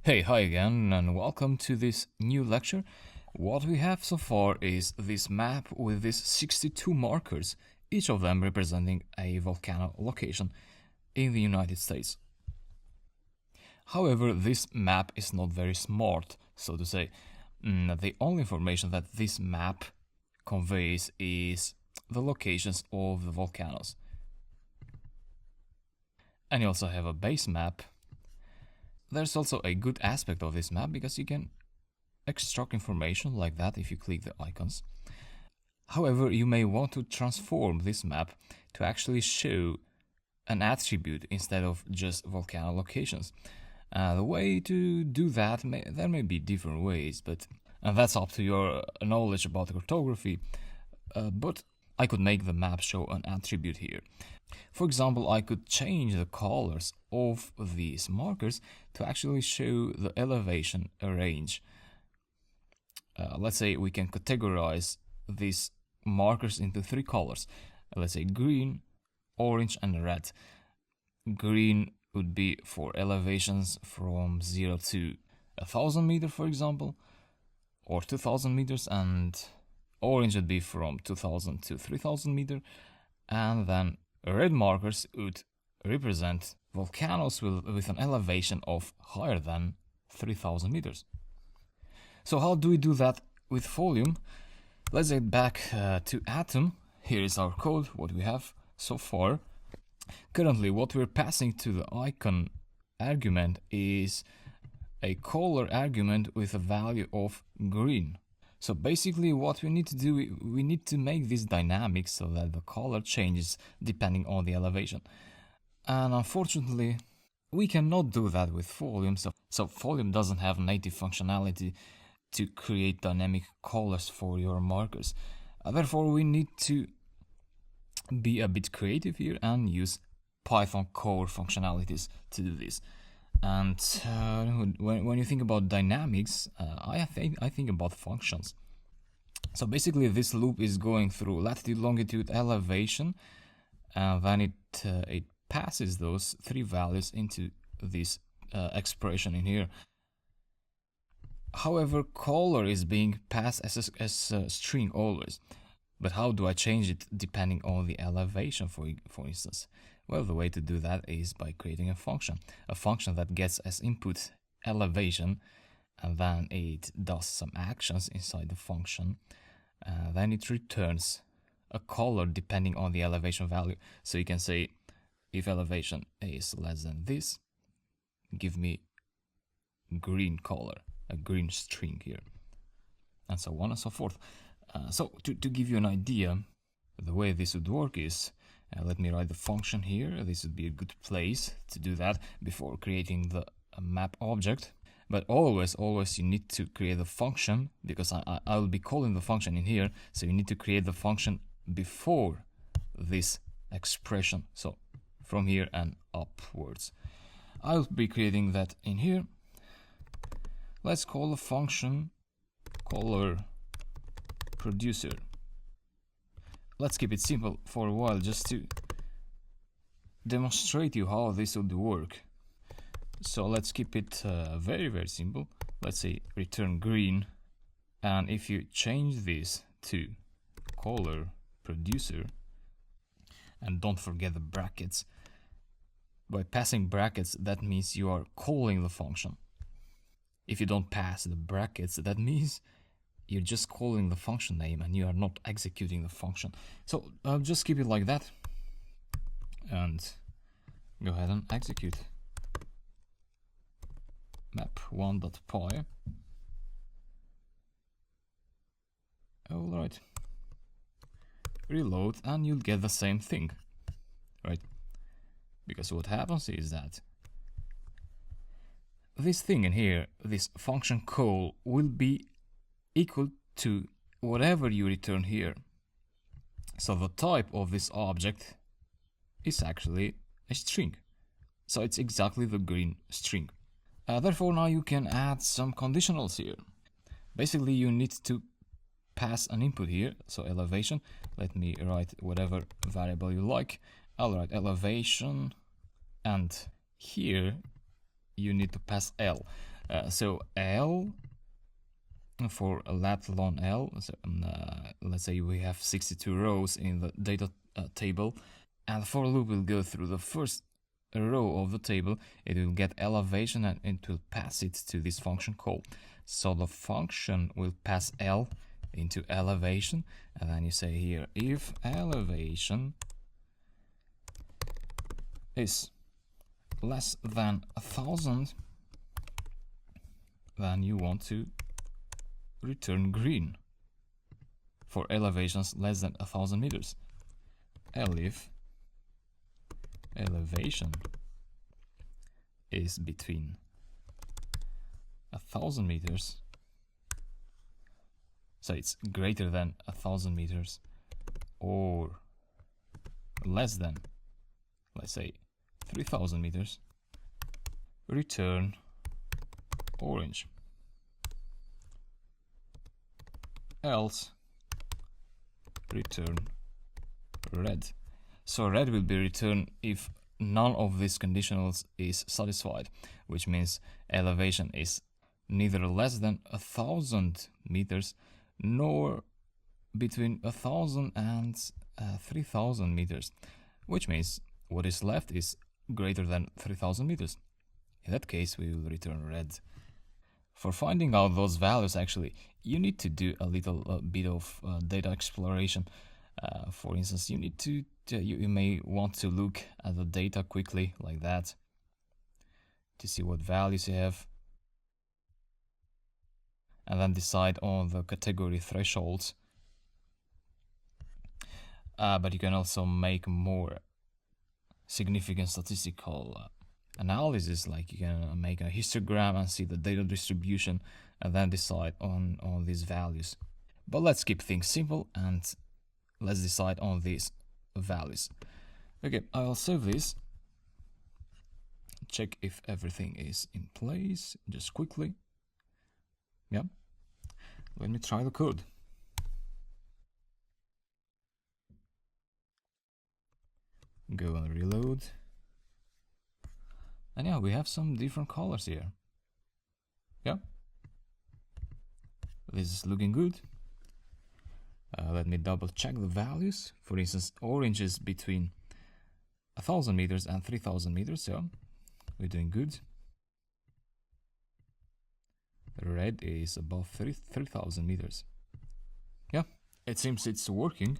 Hey, hi again, and welcome to this new lecture. What we have so far is this map with these 62 markers, each of them representing a volcano location in the United States. However, this map is not very smart, so to say. The only information that this map conveys is the locations of the volcanoes. And you also have a base map. There's also a good aspect of this map because you can extract information like that if you click the icons. However, you may want to transform this map to actually show an attribute instead of just volcano locations. The way to do that, there may be different ways, but that's up to your knowledge about cartography. But I could make the map show an attribute here. For example, I could change the colors of these markers to actually show the elevation range. Let's say we can categorize these markers into three colors. Let's say green, orange, and red. Green would be for elevations from 0 to 1000 meters, for example, or 2000 meters, and orange would be from 2000 to 3000 meters, and then red markers would represent volcanoes with an elevation of higher than 3000 meters. So how do we do that with Folium? Let's get back to Atom. Here is our code, what we have so far. Currently, what we're passing to the icon argument is a color argument with a value of green. So basically what we need to do, we need to make this dynamic so that the color changes depending on the elevation. And unfortunately, we cannot do that with Folium. So Folium doesn't have native functionality to create dynamic colors for your markers. Therefore, we need to be a bit creative here and use Python core functionalities to do this. And when you think about dynamics, I think about functions. So basically, this loop is going through latitude, longitude, elevation, and then it passes those three values into this expression in here. However, color is being passed as a string always. But how do I change it depending on the elevation, for instance? Well, the way to do that is by creating a function that gets as input elevation, and then it does some actions inside the function. Then it returns a color depending on the elevation value. So you can say, if elevation is less than this, give me green color, a green string here, and so on and so forth. So to give you an idea, the way this would work is, let me write the function here. This would be a good place to do that before creating the map object. But always you need to create the function, because I will be calling the function in here. So you need to create the function before this expression. So from here and upwards. I'll be creating that in here. Let's call the function color producer. Let's keep it simple for a while just to demonstrate you how this would work. So let's keep it very simple. Let's say return green, and if you change this to color producer, and don't forget the brackets. By passing brackets, that means you are calling the function. If you don't pass the brackets, that means you're just calling the function name and you are not executing the function. So I'll just keep it like that and go ahead and execute map1.py. Alright, reload and you'll get the same thing, right? Because what happens is that this thing in here, this function call, will be equal to whatever you return here. So the type of this object is actually a string. So it's exactly the green string. Therefore now you can add some conditionals here. Basically you need to pass an input here, so elevation. Let me write whatever variable you like. I'll write elevation, and here you need to pass L. So L for let lon L, so, let's say we have 62 rows in the data table, and the for loop will go through the first row of the table. It will get elevation and it will pass it to this function call. So the function will pass L into elevation, and then you say here if elevation is less than 1,000, then you want to return green for elevations less than 1,000 meters. If elevation is between 1,000 meters, so it's greater than 1,000 meters or less than, let's say, 3,000 meters, return orange. Else return red. So red will be returned if none of these conditionals is satisfied, which means elevation is neither less than 1,000 meters nor between 1,000 and 3,000 meters, which means what is left is greater than 3,000 meters. In that case, we will return red. For finding out those values, actually, you need to do a little bit of data exploration. For instance, you may want to look at the data quickly like that to see what values you have, and then decide on the category thresholds. But you can also make more significant statistical analysis, like you can make a histogram and see the data distribution and then decide on these values. But let's keep things simple and let's decide on these values. Okay, I'll save this, check if everything is in place just quickly. Yeah, let me try the code. Go and reload. And yeah, we have some different colors here. Yeah, this is looking good. Let me double check the values. For instance, orange is between 1,000 meters and 3,000 meters, so we're doing good. Red is above 3,000 meters. Yeah, it seems it's working.